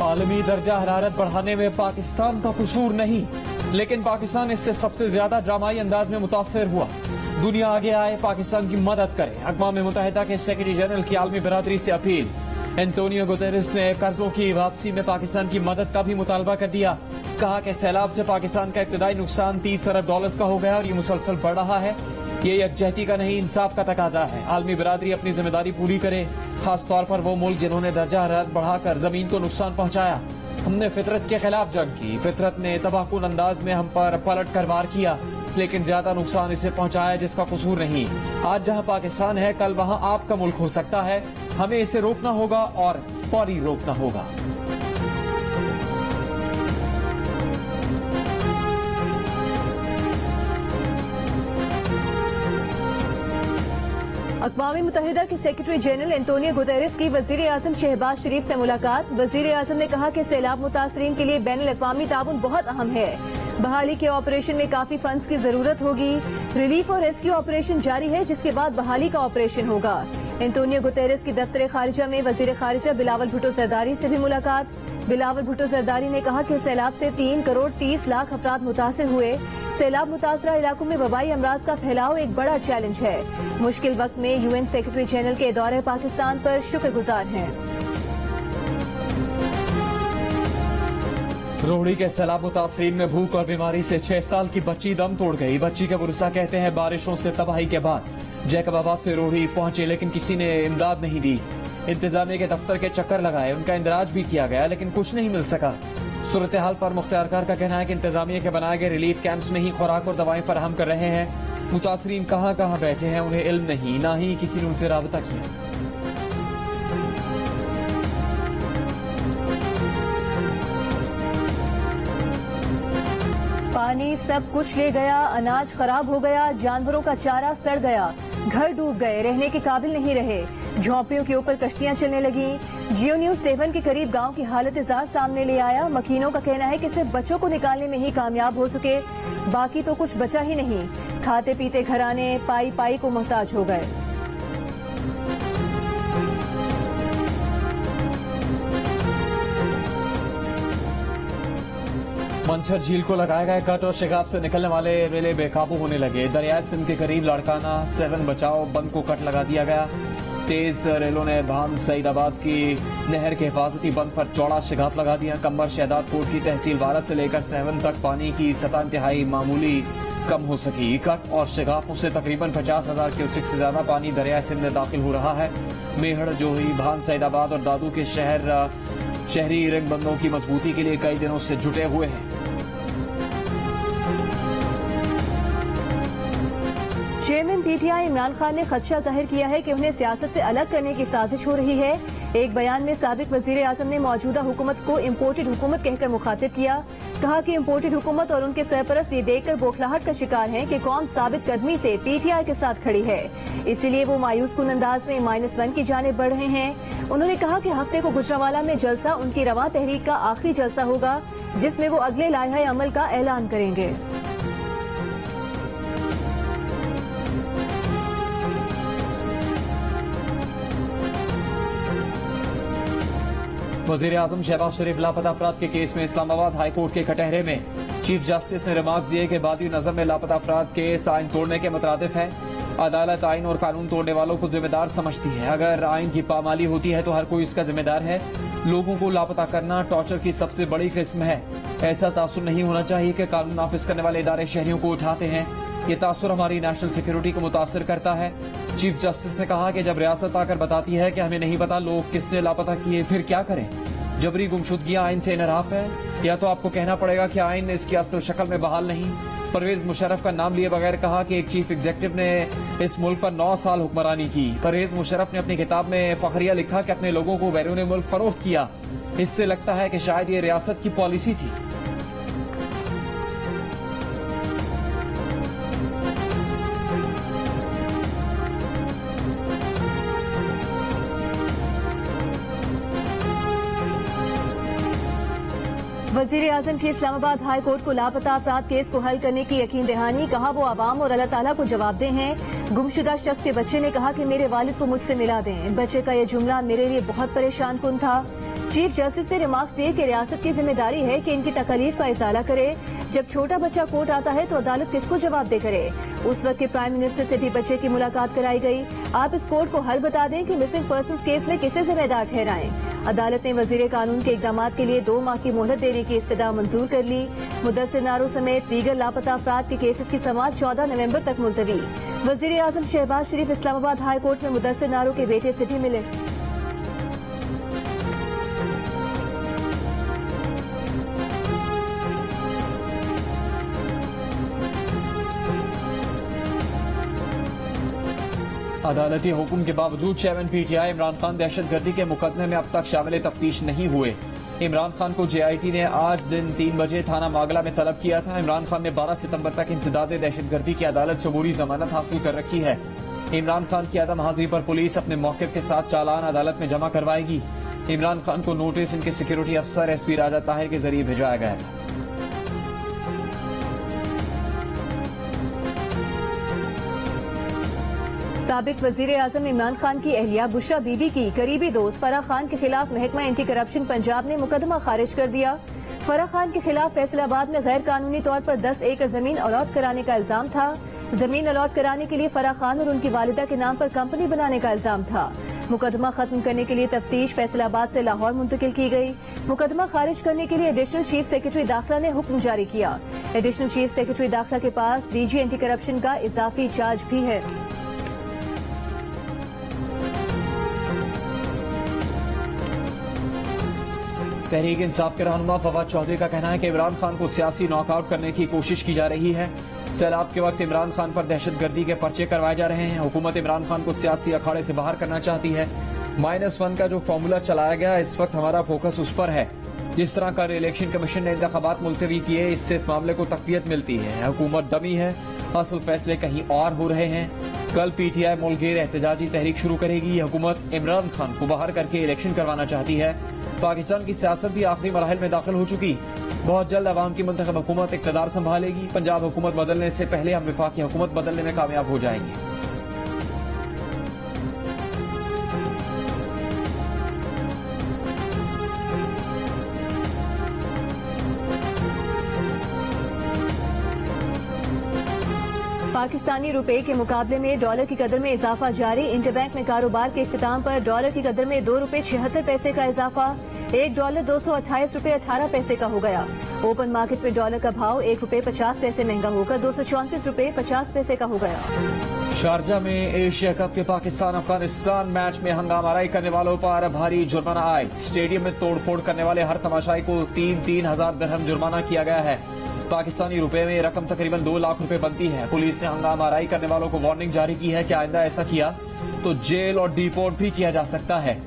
आलमी दर्जा हरारत बढ़ाने में पाकिस्तान का कसूर नहीं, लेकिन पाकिस्तान इससे सबसे ज्यादा ड्रामाई अंदाज में मुतासर हुआ। दुनिया आगे आए, पाकिस्तान की मदद करे। अक़वाम मुत्तहिदा के सेक्रेटरी जनरल की आलमी बरादरी से अपील। एंटोनियो गुतेरेस ने कर्जों की वापसी में पाकिस्तान की मदद का भी मुतालबा कर दिया। कहा कि सैलाब से पाकिस्तान का इब्तदाई नुकसान 30 अरब डॉलर्स का हो गया और ये मुसलसल बढ़ रहा है। ये यकजहती का नहीं, इंसाफ का तकाजा है। आलमी बरादरी अपनी जिम्मेदारी पूरी करे, खास तौर पर वो मुल्क जिन्होंने दर्जा हरारत बढ़ाकर जमीन को नुकसान पहुंचाया। हमने फितरत के खिलाफ जंग की। फितरत ने तबाहकुन अंदाज में हम पर पलट कर वार किया, लेकिन ज्यादा नुकसान इसे पहुंचाया जिसका कसूर नहीं। आज जहां पाकिस्तान है, कल वहां आपका मुल्क हो सकता है। हमें इसे रोकना होगा और फौरी रोकना होगा। अक़वाम मुत्तहिदा के सेक्रेटरी जनरल एंटोनियो गुतेरेस की वज़ीर आज़म शहबाज शरीफ से मुलाकात। वज़ीर आज़म ने कहा कि सैलाब मुतासरीन के लिए बैनुल अक़वामी ताउन बहुत अहम है। बहाली के ऑपरेशन में काफी फंड्स की जरूरत होगी। रिलीफ और रेस्क्यू ऑपरेशन जारी है, जिसके बाद बहाली का ऑपरेशन होगा। एंटोनियो गुतेरेस की दफ्तर खारिजा में वज़ीर खारिजा बिलावल भुट्टो ज़रदारी से भी मुलाकात। बिलावल भुट्टो ज़रदारी ने कहा कि सैलाब से 3 करोड़ 30 लाख अफराद मुतासिर हुए। सैलाब मुतासरा इलाकों में वबाई अमराज का फैलाव एक बड़ा चैलेंज है। मुश्किल वक्त में UN सेक्रेटरी जनरल के दौरे पाकिस्तान पर शुक्रगुजार हैं। रोहड़ी के सैलाब मुतासरीन में भूख और बीमारी से 6 साल की बच्ची दम तोड़ गई। बच्ची के बुरसा कहते हैं बारिशों से तबाही के बाद जैकबाबाद से रोहड़ी पहुंचे, लेकिन किसी ने इमदाद नहीं दी। इंतजामिया के दफ्तर के चक्कर लगाए, उनका इंदराज भी किया गया, लेकिन कुछ नहीं मिल सका। सूरत हाल पर मुख्तियारकार का कहना है कि इंतजामिया के बनाए गए रिलीफ कैंप्स में ही खुराक और दवाएं फराहम कर रहे हैं। मुतासरीन कहाँ कहाँ बैठे हैं उन्हें इल्म नहीं, ना ही किसी ने उनसे राबता किया। पानी सब कुछ ले गया, अनाज खराब हो गया, जानवरों का चारा सड़ गया, घर डूब गए, रहने के काबिल नहीं रहे, झोंपड़ियों के ऊपर कश्तियां चलने लगी। जियो न्यूज 7 के करीब गांव की हालत जार सामने ले आया। मकीनों का कहना है कि सिर्फ बच्चों को निकालने में ही कामयाब हो सके, बाकी तो कुछ बचा ही नहीं। खाते पीते घराने पाई पाई को मोहताज हो गए। मंछर झील को लगाए गए कट और शिगाफ से निकलने वाले रेले बेकाबू होने लगे। दरियाए सिंध के करीब लाड़काना 7 बचाओ बंद को कट लगा दिया गया। तेज रेलों ने भान सईदाबाद की नहर के हिफाजती बंद पर चौड़ा शिगाफ लगा दिया। कंबर शहदाद कोट की तहसील वारा से लेकर 7 तक पानी की सतह इंतहाई मामूली कम हो सकी। कट और शिगाफों से तकरीबन 50,000 क्यूसेक से ज्यादा पानी दरियाए सिंध में दाखिल हो रहा है। मेहड़, जोही, भान सईदाबाद और दादू के शहरी रिंगबंदों की मजबूती के लिए कई दिनों से जुटे हुए हैं। चेयरमैन PTI इमरान खान ने खदशा जाहिर किया है कि उन्हें सियासत से अलग करने की साजिश हो रही है। एक बयान में साबिक वजीर आजम ने मौजूदा हुकूमत को इम्पोर्टेड हुकूमत कहकर मुखातिब किया। कहा कि इम्पोर्टेड हुकूमत और उनके सरपरस्त ये देखकर बौखलाहट का शिकार हैं कि कौम साबित कदमी से PTI के साथ खड़ी है, इसीलिए वो मायूस कुन अंदाज में -1 की जानिब बढ़ रहे हैं। उन्होंने कहा कि हफ्ते को गुजरावाला में जलसा उनकी रवा तहरीक का आखिरी जलसा होगा, जिसमें वो अगले लाइहा अमल का ऐलान करेंगे। वज़ीर आज़म शहबाज शरीफ लापता अफराद के केस में इस्लामाबाद हाई कोर्ट के कटहरे में चीफ जस्टिस ने रिमार्क्स दिए कि बादी नजर में लापता अफराद केस आइन तोड़ने के मुताबिक है। अदालत आइन और कानून तोड़ने वालों को जिम्मेदार समझती है। अगर आइन की पामाली होती है तो हर कोई इसका जिम्मेदार है। लोगों को लापता करना टॉर्चर की सबसे बड़ी किस्म है। ऐसा तासुर नहीं होना चाहिए कि कानून नाफिज करने वाले इदारे शहरियों को उठाते हैं। ये तासुर हमारी नेशनल सिक्योरिटी को मुतासर करता है। चीफ जस्टिस ने कहा कि जब रियासत आकर बताती है कि हमें नहीं पता लोग किसने लापता किए, फिर क्या करें? जबरी गुमशुदगियां आइन से इनराफ है, या तो आपको कहना पड़ेगा कि आइन इसकी असल शक्ल में बहाल नहीं। परवेज मुशर्रफ का नाम लिए बगैर कहा कि एक चीफ एग्जीक्यूटिव ने इस मुल्क पर 9 साल हुक्मरानी की। परवेज मुशर्रफ ने अपनी किताब में फखरिया लिखा कि अपने लोगों को बैरून मुल्क फरोख्त किया। इससे लगता है कि शायद ये रियासत की पॉलिसी थी। वजीर आजम की इस्लामाबाद हाई कोर्ट को लापता अफराद केस को हल करने की यकीन दहानी। कहा वो आवाम और अल्लाह ताला को जवाबदेह हैं। गुमशुदा शख्स के बच्चे ने कहा कि मेरे वालिद को मुझसे मिला दें। बच्चे का यह जुमला मेरे लिए बहुत परेशान कुन था। चीफ जस्टिस ने रिमार्क्स दिए कि रियासत की जिम्मेदारी है कि इनकी तकलीफ का इजाला करे। जब छोटा बच्चा कोर्ट आता है तो अदालत किसको जवाब दे करे। उस वक्त के प्राइम मिनिस्टर से भी बच्चे की मुलाकात कराई गई। आप इस कोर्ट को हल बता दें कि मिसिंग पर्सन केस में किसे जिम्मेदार ठहराएं। अदालत ने वजीर कानून के इकदाम के लिए 2 माह की मोहलत देने की इस्तदा मंजूर कर ली। मुदस्सिर नारो समेत दीगर लापता अफराद के केसेस की समाअत 14 नवंबर तक मुलतवी। वजीर आजम शहबाज शरीफ इस्लामाबाद हाई कोर्ट में मुदस्सिर नारो के बेटे से भी मिले। अदालती हुक्म के बावजूद चेयरमैन पीटीआई इमरान खान दहशतगर्दी के मुकदमे में अब तक शामिल तफ्तीश नहीं हुए। इमरान खान को जेआईटी ने आज दिन 3 बजे थाना मागला में तलब किया था। इमरान खान ने 12 सितंबर तक इंसदाद दहशतगर्दी की अदालत से अबूरी जमानत हासिल कर रखी है। इमरान खान की अदम हाजिरी पर पुलिस अपने मौक़िफ़ के साथ चालान अदालत में जमा करवाएगी। इमरान खान को नोटिस इनके सिक्योरिटी अफसर एसपी राजा ताहिर के जरिए भिजवाया गया है। साबिक वजीर आजम इमरान खान की अहलिया बुशरा बीबी की करीबी दोस्त फराह खान के खिलाफ महकमा एंटी करप्शन पंजाब ने मुकदमा खारिज कर दिया। फराह खान के खिलाफ फैसलाबाद में गैर कानूनी तौर पर 10 एकड़ जमीन अलॉट कराने का इल्जाम था। जमीन अलॉट कराने के लिए फराह खान और उनकी वालिदा के नाम पर कंपनी बनाने का इल्जाम था। मुकदमा खत्म करने के लिए तफ्तीश फैसलाबाद से लाहौर मुंतकिल की गई। मुकदमा खारिज करने के लिए एडिशनल चीफ सेक्रेटरी दाखिला ने हुक्म जारी किया। एडिशनल चीफ सेक्रेटरी दाखिला के पास डीजी एंटी करप्शन का इजाफी चार्ज भी है। तहरीक इंसाफ के रहनुमा फवाद चौधरी का कहना है कि इमरान खान को सियासी नॉकआउट करने की कोशिश की जा रही है। सैलाब के वक्त इमरान खान पर दहशतगर्दी के पर्चे करवाए जा रहे हैं। हुकूमत इमरान खान को सियासी अखाड़े से बाहर करना चाहती है। -1 का जो फॉर्मूला चलाया गया, इस वक्त हमारा फोकस उस पर है। जिस तरह का इलेक्शन कमीशन ने इंतखाबात मुलतवी किए, इससे इस मामले को तक़वियत मिलती है। हुकूमत दमी है, असल फैसले कहीं और हो रहे हैं। कल पीटीआई मुल्कगीर एहतजाजी तहरीक शुरू करेगी। हुकूमत इमरान खान को बाहर करके इलेक्शन करवाना चाहती है। पाकिस्तान की सियासत भी आखिरी मराहिल में दाखिल हो चुकी। बहुत जल्द अवाम की मुंतखब हुकूमत इक़्तिदार संभालेगी। पंजाब हुकूमत बदलने से पहले हम वफाकी हुकूमत बदलने में कामयाब हो जाएंगे। पाकिस्तानी रुपए के मुकाबले में डॉलर की कदर में इजाफा जारी। इंटरबैंक में कारोबार के इख्तिताम पर डॉलर की कदर में 2 रुपए 76 पैसे का इजाफा। $1 228 रुपए 18 पैसे का हो गया। ओपन मार्केट में डॉलर का भाव 1 रुपए 50 पैसे महंगा होकर 234 रुपए 50 पैसे का हो गया। शारजा में एशिया कप के पाकिस्तान अफगानिस्तान मैच में हंगामाराई करने वालों पर भारी जुर्माना आए। स्टेडियम में तोड़फोड़ करने वाले हर तमाशाई को 3-3 हजार दिरहम जुर्माना किया गया है। पाकिस्तानी रुपए में रकम तकरीबन 2 लाख रुपए बनती है। पुलिस ने हंगामाराई करने वालों को वार्निंग जारी की है कि आइंदा ऐसा किया तो जेल और डिपोर्ट भी किया जा सकता है।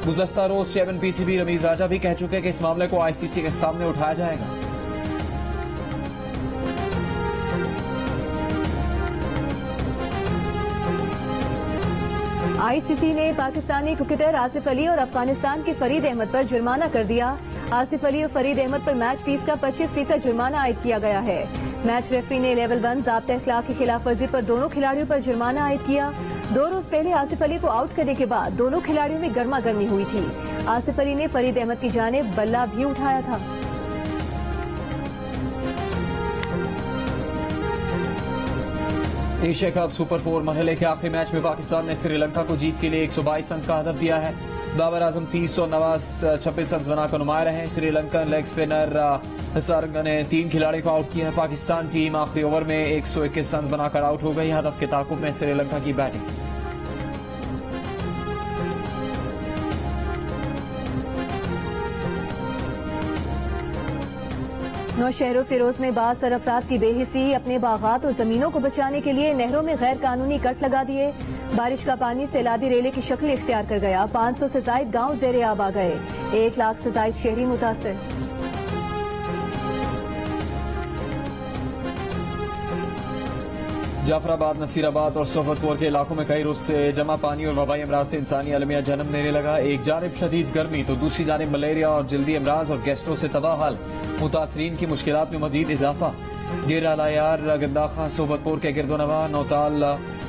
गुज़श्ता रोज चेयरमैन पीसीबी रमीज राजा भी कह चुके कि इस मामले को आईसीसी के सामने उठाया जाएगा। आईसीसी ने पाकिस्तानी क्रिकेटर आसिफ अली और अफगानिस्तान के फरीद अहमद पर जुर्माना कर दिया। आसिफ अली और फरीद अहमद पर मैच फीस का 25% जुर्माना आयद किया गया है। मैच रेफरी ने लेवल 1 ज़ाब्ता अखलाक की खिलाफ वर्जी पर दोनों खिलाड़ियों पर जुर्माना आयद किया। 2 रोज पहले आसिफ अली को आउट करने के बाद दोनों खिलाड़ियों में गर्मा गर्मी हुई थी। आसिफ अली ने फरीद अहमद की जानिब बल्ला भी उठाया था। एशिया कप सुपर 4 मरहले के आखिरी मैच में पाकिस्तान ने श्रीलंका को जीत के लिए 122 रन का हदफ दिया है। बाबर आजम 326 रन बनाकर नुमाया रहे। श्रीलंकन लेग स्पिनर हसारंगा ने 3 खिलाड़ी को आउट किया है। पाकिस्तान टीम आखिरी ओवर में 121 रन बनाकर आउट हो गई। हदफ के ताकुब में श्रीलंका की बैटिंग। नौशहर फिरोज में बास अफराद की बेहिसी अपने बागात और जमीनों को बचाने के लिए नहरों में गैर कानूनी कट लगा दिए। बारिश का पानी सैलाबी रेले की शक्ल इख्तियार कर गया। 500 से जायद गांव ज़ेरे आब आ गए। 1 लाख से जायद शहरी मुतासिर। जाफराबाद, नसीराबाद और सोहबतपुर के इलाकों में कई रोज से जमा पानी और वबाई अमराज से इंसानी अलमिया जन्म देने लगा। एक जानिब शदीद गर्मी तो दूसरी जानिब मलेरिया और जल्दी अमराज और गैस्ट्रो से तबाह हाल। मुतासरीन की मुश्किलात में मजीद इजाफा। डेरा लायार, गंदाखा, सोहबतपुर के गिरदोनवा, नौताल,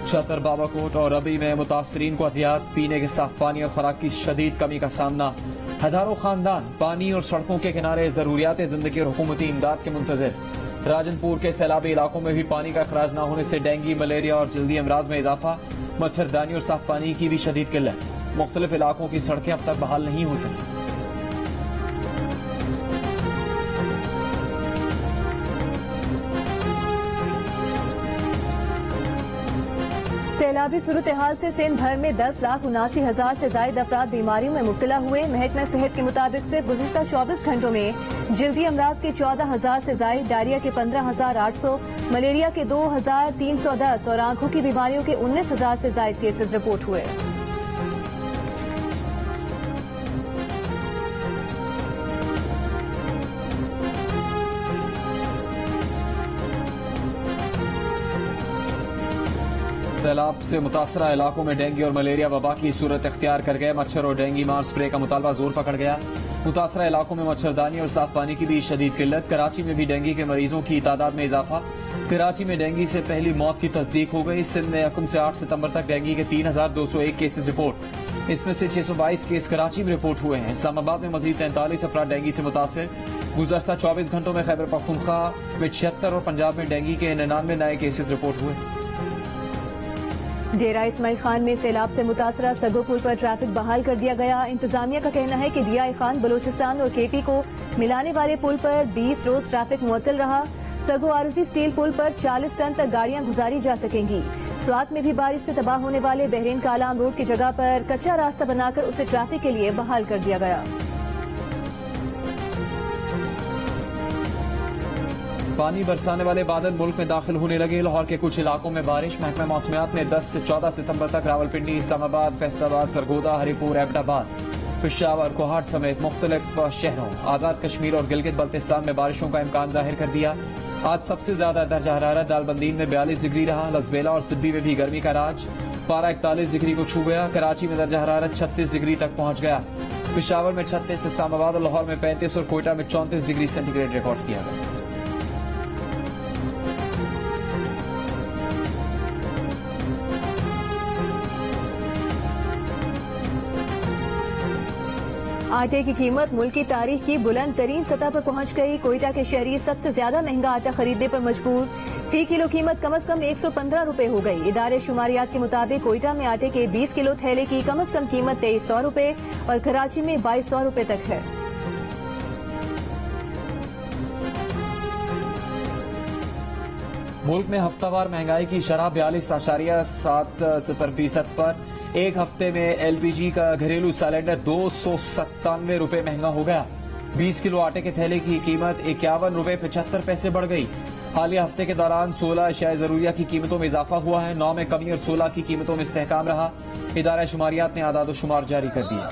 छतर, बाबाकोट और रबी में मुतासरीन को अहतियात, पीने के साफ पानी और खुराक की शदीद कमी का सामना। हजारों खानदान पानी और सड़कों के किनारे जरूरियात जिंदगी और हुकूमती इमदाद के मुंतजिर। राजनपुर के सैलाबी इलाकों में भी पानी का अखराज न होने से डेंगू, मलेरिया और जल्दी अमराज में इजाफा। मच्छरदानी और साफ पानी की भी शदीद किल्लत। मुख्तलिफ इलाकों की सड़कें अब तक बहाल नहीं हो सकी। सैलाबी सूरत हाल से सिंध भर में 10,79,000 से ज्यादा अफराद बीमारियों में मुब्तला हुए। महकमा सेहत के मुताबिक से गुज़िश्ता 24 घंटों में जल्दी अमराज के 14,000 से ज्यादा, डायरिया के 15,800, मलेरिया के 2,310 और आंखों की बीमारियों के 19,000 से ज्यादा केसेस रिपोर्ट हुए। सैलाब से मुतासरा इलाकों में डेंगू और मलेरिया वबा की सूरत इख्तियार कर गए। मच्छर और डेंगू मार स्प्रे का मुतालबा जोर पकड़ गया। मुतासरा इलाकों में मच्छरदानी और साफ पानी की भी शदीद किल्लत। कराची में भी डेंगू के मरीजों की तादाद में इजाफा। कराची में डेंगू से पहली मौत की तस्दीक हो गई। सिंध में 1 से 8 सितंबर तक डेंगू के 3,201 केसेज रिपोर्ट। इसमें से 622 केस कराची में रिपोर्ट हुए हैं। इस्लामाबाद में मजीद 43 अफराद डेंगू से मुतासर। गुज़श्ता 24 घंटों में खैबर पख्तूनख्वा में 76 और पंजाब में डेंगू के 99 नए केसेज रिपोर्ट हुए। डेरा इस्माइल खान में सैलाब से मुतासरा सगो पुल पर ट्रैफिक बहाल कर दिया गया। इंतजामिया का कहना है कि डीआई खान बलोचिस्तान और केपी को मिलाने वाले पुल पर 20 रोज ट्रैफिक मुअत्तल रहा। सगो आरजी स्टील पुल पर 40 टन तक गाड़ियां गुजारी जा सकेंगी। स्वात में भी बारिश से तबाह होने वाले बहरीन कालाम रोड की जगह पर कच्चा रास्ता बनाकर उसे ट्रैफिक के लिए बहाल कर दिया गया। पानी बरसाने वाले बादल मुल्क में दाखिल होने लगे। लाहौर के कुछ इलाकों में बारिश। महकमा मौसमियात ने 10 से 14 सितंबर तक रावलपिंडी, इस्लामाबाद, फैसलाबाद, सरगोदा, हरिपुर, एबटाबाद, पेशावर, कोहाट समेत मुख्तलिफ शहरों, आजाद कश्मीर और गिलगित बल्तिस्तान में बारिशों का इम्कान जाहिर कर दिया। आज सबसे ज्यादा दर्जा हरारत दालबंदीन में 42 डिग्री रहा। लसबेला और सिब्बी में भी गर्मी का राज। पारा 41 डिग्री को छू गया। कराची में दर्जा हरारत 36 डिग्री तक पहुंच गया। पेशावर में 36, इस्लामाबाद और लाहौर में 35 और कोयटा में 34 डिग्री सेंटीग्रेड रिकॉर्ड किया गया। आटे की कीमत मुल्क की तारीख की बुलंद तरीन सतह पर पहुंच गई। कोयटा के शहरी सबसे ज्यादा महंगा आटा खरीदने पर मजबूर। फी किलो कीमत कम से कम 115 रुपए हो गई। इदारे शुमारियात के मुताबिक कोयटा में आटे के 20 किलो थैले की कम से कम कीमत 2300 रुपए और कराची में 2200 रुपए तक है। मुल्क में हफ्तावार महंगाई की शरह 42.70% पर। एक हफ्ते में एलपीजी का घरेलू सिलेंडर 297 रुपए महंगा हो गया। 20 किलो आटे के थैले की कीमत 51 रुपए 75 पैसे बढ़ गई। हालिया हफ्ते के दौरान 16 अशियाए जरूरिया की कीमतों में इजाफा हुआ है। 9 में कमी और 16 की कीमतों में इस्तेहकाम रहा। इदारा शुमारियात ने आदाद शुमार जारी कर दिया।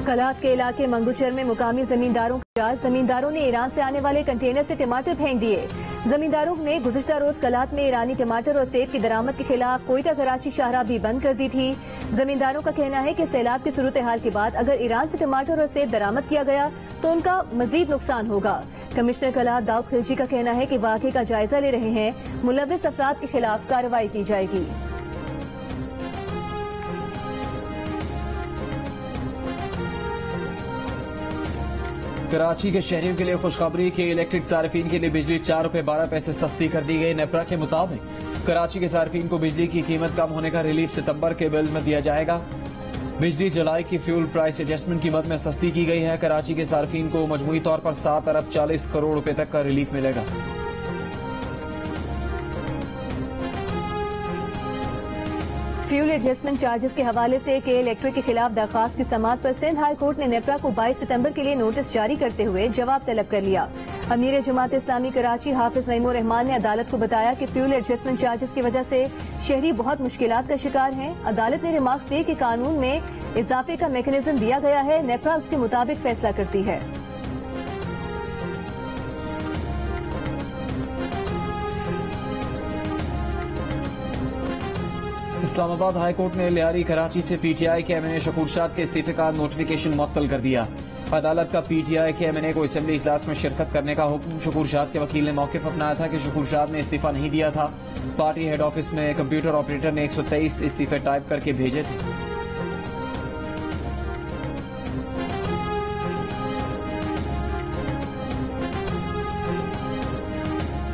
कलात के इलाके मंगूचर में मुकामी जमींदारों ने ईरान से आने वाले कंटेनर से टमाटर फेंक दिए। जमींदारों ने गुज़िश्ता रोज कलात में ईरानी टमाटर और सेब की दरामद के खिलाफ कोयटा कराची शाहराह भी बंद कर दी थी। जमींदारों का कहना है कि सैलाब की सूरत हाल के बाद अगर ईरान से टमाटर और सेब दरामद किया गया तो उनका मजीद नुकसान होगा। कमिश्नर कलात दाऊद खिलजी का कहना है कि वाक़े का जायजा ले रहे हैं। मुलव्विस अफराद के खिलाफ कार्रवाई की जाएगी। कराची के शहरियों के लिए खुशखबरी के इलेक्ट्रिक सार्फिन के लिए बिजली 4 रुपए 12 पैसे सस्ती कर दी गई। नेपरा के मुताबिक कराची के सार्फिन को बिजली की कीमत कम होने का रिलीफ सितंबर के बिल्स में दिया जाएगा। बिजली जुलाई की फ्यूल प्राइस एडजस्टमेंट कीमत में सस्ती की गई है। कराची के सार्फिन को मजमूई तौर पर 7 अरब 40 करोड़ रुपए तक का रिलीफ मिलेगा। फ्यूल एडजस्टमेंट चार्जेस के हवाले से के इलेक्ट्रिक के खिलाफ दरखास्त की समाअत पर सिंध हाई कोर्ट ने नेपरा को 22 सितंबर के लिए नोटिस जारी करते हुए जवाब तलब कर लिया। अमीर जमात इस्लामी कराची हाफिज नईमुर रहमान ने अदालत को बताया कि फ्यूल एडजस्टमेंट चार्जेस की वजह से शहरी बहुत मुश्किलात का शिकार हैं। अदालत ने रिमार्क्स दिए कि कानून में इजाफे का मैकेनिज्म दिया गया है। नेपरा उसके मुताबिक फैसला करती है। इस्लामाबाद हाई कोर्ट ने लियारी कराची से पीटीआई के एमएनए शकूर शाद के इस्तीफे का नोटिफिकेशन मुअत्तल कर दिया। अदालत का पीटीआई के एमएनए को असेंबली इजलास में शिरकत करने का हुक्म। शकूर शाद के वकील ने मौक़िफ़ अपनाया था कि शकूर शाद ने इस्तीफा नहीं दिया था। पार्टी हेड ऑफिस में कंप्यूटर ऑपरेटर ने 123 इस्तीफे टाइप करके भेजे थे।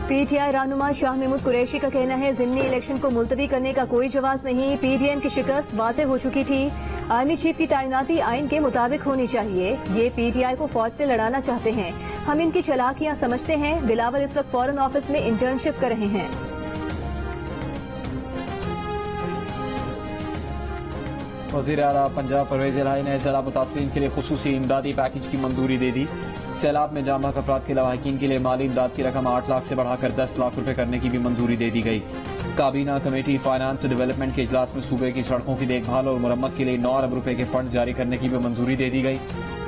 पीटीआई रहनुमा शाह महमूद कुरैशी का कहना है ज़िमनी इलेक्शन को मुलतवी करने का कोई जवाब नहीं। पीडीएम की शिकस्त वाज़ेह हो चुकी थी। आर्मी चीफ की तैनाती आइन के मुताबिक होनी चाहिए। ये पीटीआई को फौज से लड़ाना चाहते हैं। हम इनकी चालाकियां समझते हैं। बिलावल इस वक्त फॉरेन ऑफिस में इंटर्नशिप कर रहे हैं। वज़ीर आला पंजाब परवेज इलाही ने सैलाब मुतासरीन के लिए खुसूसी इमदादी पैकेज की मंजूरी दे दी। सैलाब में जाम बहक अफराद के लवाहिकीन के लिए माली इमदाद की रकम 8 लाख से बढ़ाकर 10 लाख रुपए करने की भी मंजूरी दे दी गई। काबीना कमेटी फाइनेंस डेवलपमेंट के इजलास में सूबे की सड़कों की देखभाल और मुरम्मत के लिए 9 अरब रुपए के फंड जारी करने की भी मंजूरी दे दी गई।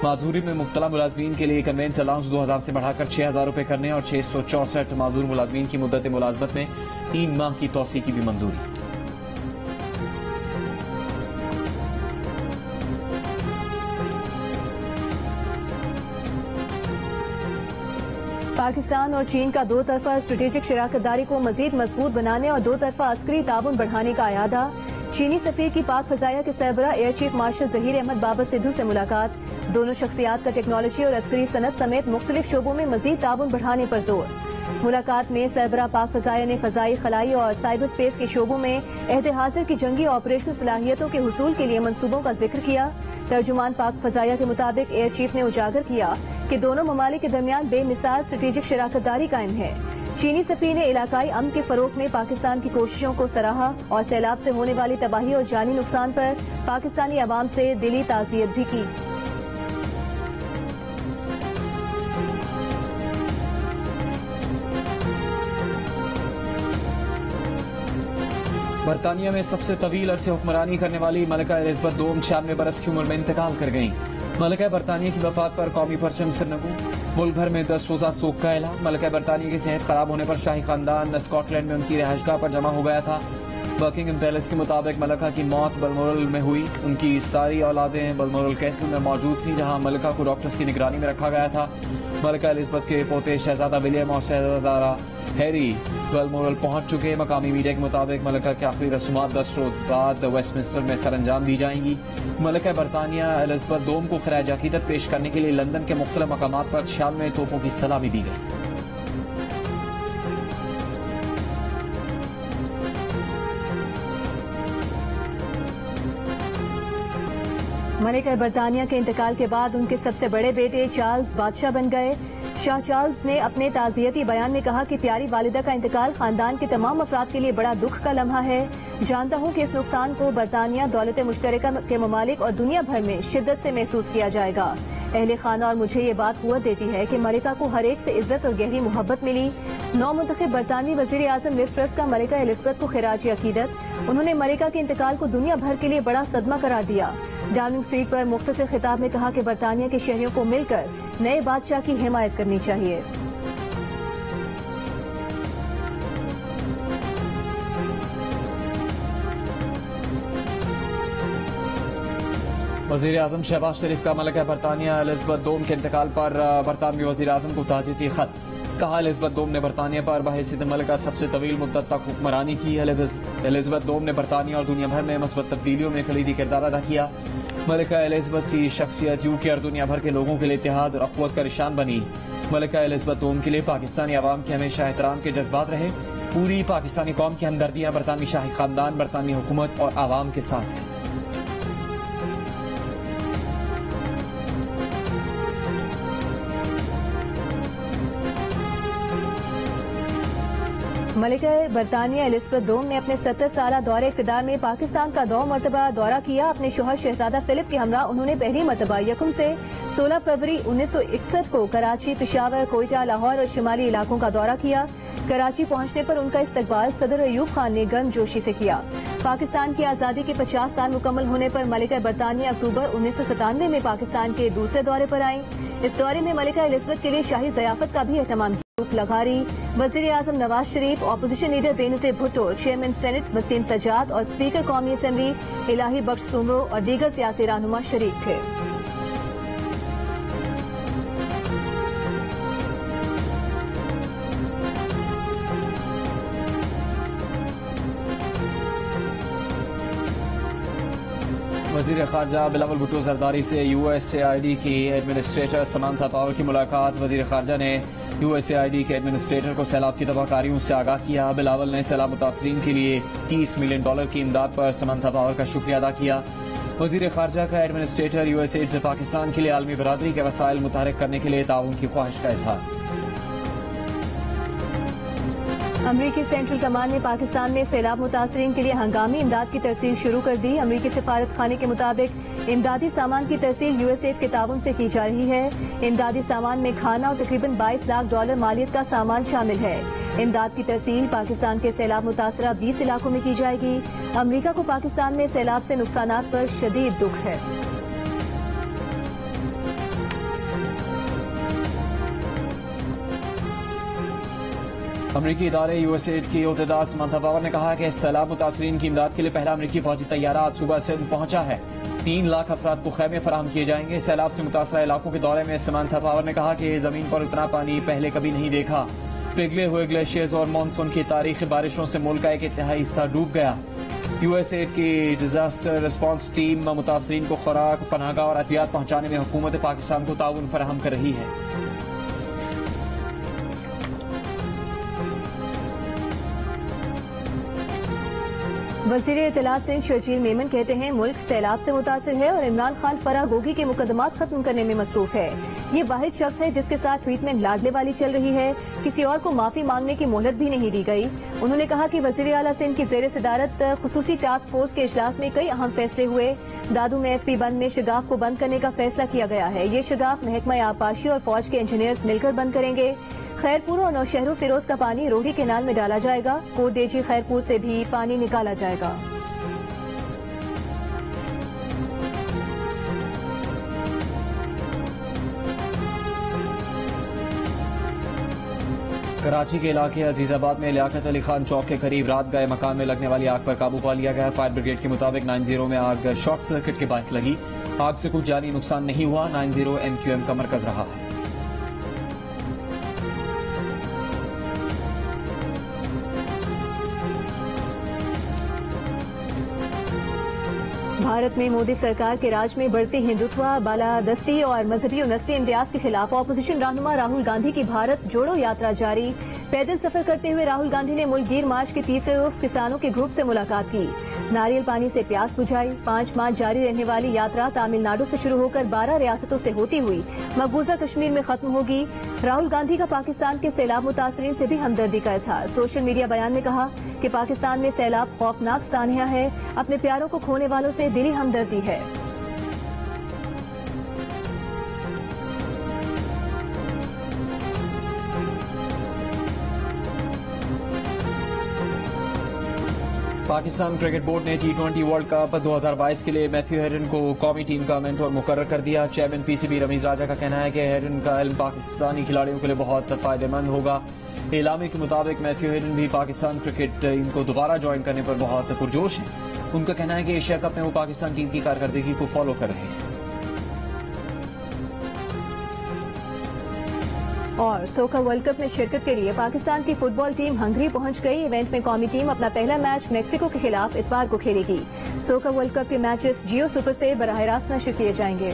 माजूरी में मुब्तला मुलाजमीन के लिए कन्वेंस अलाउंस 2000 से बढ़ाकर 6000 रुपए करने और 664 माजूर मुलाजमीन की मुद्दत मुलाजमत में 3 माह की तौसी की भी मंजूरी। पाकिस्तान और चीन का दो तरफा स्ट्रेटेजिक शराकतदारी को मजीद मजबूत बनाने और दो तरफा अस्करी ताउन बढ़ाने का अयादा। चीनी सफीर की पाक फजाया के सरबराह air chief marshal Zaheer Ahmed Babar Sidhu से मुलाकात। दोनों शख्सियात का टेक्नोलॉजी और अस्करी सनत समेत मुख्तलिफ शोबों में मजीद ताउन बढ़ाने पर जोर। मुलाकात में सरबराह पाक फजाया ने फजाई खलाई और साइबर स्पेस के शोबों में अहद हाजिर की जंगी ऑपरेशनल सलाहियतों के हुसूल के लिए मनसूबों का जिक्र किया। तर्जुमान पाक फजाया के मुताबिक एयर चीफ ने उजागर किया कि दोनों ममालिक के दरमियान बेमिसाल स्ट्रेटेजिक शराकतदारी कायम है। चीनी सफीर ने इलाकाई अमन के फरोग में पाकिस्तान की कोशिशों को सराहा और सैलाब से होने वाली तबाही और जानी नुकसान पर पाकिस्तानी अवाम से दिली ताज़ियत भी की। बरतानिया में सबसे तवील अरसे हुक्मरानी करने वाली मलिका एलिज़ाबेथ दोम 96 बरस की उम्र में इंतकाल कर गईं। मलिका बरतानिया की वफात पर कौमी परचम सिरनगू। मुल्क भर में 10 रोजा सोग का ऐलान। मलिका बरतानिया की सेहत खराब होने पर शाही खानदान स्कॉटलैंड में उनकी रिहाइशगाह पर जमा हो गया था। बकिंगम पैलेस के मुताबिक मलिका की मौत बलमोरल में हुई। उनकी सारी औलादें बलमोरल कैसल में मौजूद थीं, जहां मलिका को डॉक्टर्स की निगरानी में रखा गया था। मलिका एलिज़ाबेथ के पोते शहजादा विलियम और शहजादा हैरी बलमोरल पहुंच चुके। मकामी मीडिया के मुताबिक मलिका की आखिरी रसूमात 10 रोज बाद वेस्टमिंस्टर में सरअंजाम दी जाएंगी। मलिका बरतानिया एलिज़ाबेथ दोम को खराज अकीदत पेश करने के लिए लंदन के मुख्तलिफ मकामात पर 96 तोपों की सलामी दी गई। मलिका बरतानिया के इंतकाल के बाद उनके सबसे बड़े बेटे चार्ल्स बादशाह बन गए। शाह चार्ल्स ने अपने ताज़ियती बयान में कहा कि प्यारी वालिदा का इंतकाल खानदान के तमाम अफराद के लिए बड़ा दुख का लम्हा है। जानता हूँ कि इस नुकसान को बरतानिया, दौलत मुश्तरका के ममालिक और दुनिया भर में शिद्दत से महसूस किया जाएगा। अहले खाना और मुझे ये बात कुव्वत देती है कि मलिका को हर एक से इज्जत और गहरी मोहब्बत मिली। नौ मुंतखब बरतानवी वजीर आजम लिज ट्रस का मलिका एलिज़ाबेथ को खिराज अकीदत। उन्होंने मलिका के इंतकाल को दुनिया भर के लिए बड़ा सदमा करार दिया। डाउनिंग स्ट्रीट पर मुख्तसर खिताब में कहा कि बरतानिया के शहरियों को मिलकर नए बादशाह की हिमायत करनी चाहिए। वज़ीर आज़म शहबाज शरीफ का मलिका बरतानिया एलिज़ाबेथ दोम के इंतकाल पर बरतानवी वज़ीर आज़म को ताज़ियती खत। कहा, एलिज़ाबेथ दोम ने बरतानिया पर बहैसियत मलिका सबसे तवील मुद्दत तक हुक्मरानी की। एलिज़ाबेथ दोम ने बरतानिया और दुनिया भर में मस्बत तब्दीलियों में कलीदी किरदार अदा किया। मलिका एलिज़ाबेथ की शख्सियत यूके और दुनिया भर के लोगों के लिए इत्तेहाद और अक़्वत का निशान बनी। मलिका एलिज़ाबेथ दोम के लिए पाकिस्तानी अवाम के हमेशा एहतराम के जज्बात रहे। पूरी पाकिस्तानी कौम की हमदर्दियाँ बरतानवी शाही खानदान, बरतानवी हुकूमत और आवाम के साथ हैं। मलिका बरतानिया एलिज़ाबेथ दोम ने अपने 70 साला दौरे इक़्तिदार में पाकिस्तान का 2 मरतबा दौरा किया। अपने शोहर शहजादा फिलिप के हमरा उन्होंने पहली मरतबा 1 से 16 फरवरी 1961 को कराची, पेशावर, कोयटा, लाहौर और शुमाली इलाकों का दौरा किया। कराची पहुंचने पर उनका इस्तकबाल सदर अयूब खान ने गर्मजोशी से किया। पाकिस्तान की आज़ादी के 50 साल मुकम्मल होने पर मलिका बरतानिया अक्टूबर 1997 में पाकिस्तान के दूसरे दौरे पर आईं। इस दौरे में मलिका एलिज़ाबेथ के लिए शाही ज़ियाफत का भी एहतमाम किया। फारूक लगारी, वजीर आजम Nawaz Sharif, opposition leader Benazir Bhutto, chairman senate Wasim Sajjad और स्पीकर कौमी असम्बली इलाही बख्श सुमरो और दीगर सियासी रहनुमा शरीक थे। वज़ीर ख़ारजा बिलावल भुट्टो जरदारी से USAID की एडमिनिस्ट्रेटर समांथा पावर की मुलाकात। वज़ीर ख़ारजा ने USAID के एडमिनिस्ट्रेटर को सैलाब की तबाहकारियों से आगाह किया। बिलावल ने सैलाब मुतासरीन के लिए $30 मिलियन की इमदाद पर समांथा पावर का शुक्रिया अदा किया। वज़ीर ख़ारजा का एडमिनिस्ट्रेटर USAID से पाकिस्तान के लिए आलमी बरादरी के वसाइल मुतहरिक करने के लिए ताउन की ख्वाहिश का इजहार। अमरीकी सेंट्रल कमान ने पाकिस्तान में सैलाब मुतासरीन के लिए हंगामी इमदाद की तरसील शुरू कर दी। अमरीकी सफारत खाने के मुताबिक इमदादी सामान की तरसील USAID के ताउन से की जा रही है। इमदादी सामान में खाना और तकरीबन $22 लाख मालियत का सामान शामिल है। इमदाद की तरसील पाकिस्तान के सैलाब मुतासरा 20 इलाकों में की जाएगी। अमरीका को पाकिस्तान में सैलाब से नुकसानात पर शदीद दुख है। अमरीकी इदारे USAID की ओहदेदार समांथा पावर ने कहा कि सैलाब मुतासरीन की इमदाद के लिए पहला अमरीकी फौजी तैयारा आज सुबह से पहुंचा है। 3 लाख अफराद को खैमे फराहम किए जाएंगे। सैलाब से मुतासरा इलाकों के दौरे में समांथा पावर ने कहा कि जमीन पर उतना पानी पहले कभी नहीं देखा। पिघले हुए ग्लेशियर्स और मानसून की तारीखी बारिशों से मुल्क का एक तिहाई हिस्सा डूब गया। USAID की डिजास्टर रिस्पांस टीम मुतासरीन को खुराक, पनाहगाह और अहतियात पहुंचाने में हुकूमत पाकिस्तान को ताउन फराहम कर रही है। वज़ीर इत्तलात सिंध शर्जील मेमन कहते हैं मुल्क सैलाब से मुतासिर है और इमरान खान फरागोगी के मुकदमात खत्म करने में मसरूफ है। ये वाहिद शख्स है जिसके साथ ट्रीटमेंट लाडले वाली चल रही है। किसी और को माफी मांगने की मोहलत भी नहीं दी गई। उन्होंने कहा कि वज़ीर आला सिंध की ज़ेर सदारत खुसूसी टास्क फोर्स के इजलास में कई अहम फैसले हुए। दादू में FP बंद में शगाफ को बंद करने का फैसला किया गया है। ये शगाफ महकमा आबपाशी और फौज के इंजीनियर्स मिलकर बंद करेंगे। खैरपुर और नौशहरों फिरोज का पानी रोहड़ी केनाल में डाला जाएगा। कोटदेजी खैरपुर से भी पानी निकाला जाएगा। कराची के इलाके अजीजाबाद में लियाकत अली खान चौक के करीब रात गए मकान में लगने वाली आग पर काबू पा लिया गया। फायर ब्रिगेड के मुताबिक 90 में आग शॉर्ट सर्किट के बायस लगी। आग से कुछ जानी नुकसान नहीं हुआ। 90 MQM का मरकज रहा है। भारत में मोदी सरकार के राज में बढ़ती हिंदुत्व, बालादस्ती और मजहबी और नस्ली इम्तियाज के खिलाफ ऑपोजिशन रहनुमा राहुल गांधी की भारत जोड़ो यात्रा जारी। पैदल सफर करते हुए राहुल गांधी ने मुल्कगीर मार्च के तीसरे रोज किसानों के ग्रुप से मुलाकात की। नारियल पानी से प्यास बुझाई। 5 माह जारी रहने वाली यात्रा तमिलनाडु से शुरू होकर 12 रियासतों से होती हुई मकबूजा कश्मीर में खत्म होगी। राहुल गांधी का पाकिस्तान के सैलाब मुतासरीन से भी हमदर्दी का इजहार। सोशल मीडिया बयान में कहा कि पाकिस्तान में सैलाब खौफनाक सानिया है। अपने प्यारों को खोने वालों से दिली हमदर्दी है। पाकिस्तान क्रिकेट बोर्ड ने T20 वर्ल्ड कप 2022 के लिए मैथ्यू हेडन को कौमी टीम का मेंटर मुकर्रर कर दिया। चेयरमैन PCB रमीज राजा का कहना है कि हेडन का इल्म पाकिस्तानी खिलाड़ियों के लिए बहुत फायदेमंद होगा। एलामी के मुताबिक मैथ्यू हेडन भी पाकिस्तान क्रिकेट टीम को दोबारा ज्वाइन करने पर बहुत पुरजोश है। उनका कहना है कि एशिया कप में वो पाकिस्तान टीम की कारकर्दगी को फॉलो कर रहे हैं। और सोका वर्ल्ड कप में शिरकत के लिए पाकिस्तान की फुटबॉल टीम हंगरी पहुंच गई। इवेंट में कौमी टीम अपना पहला मैच मेक्सिको के खिलाफ इतवार को खेलेगी। सोका वर्ल्ड कप के मैचेस जियो सुपर से बराह रास्त नशर किए जाएंगे।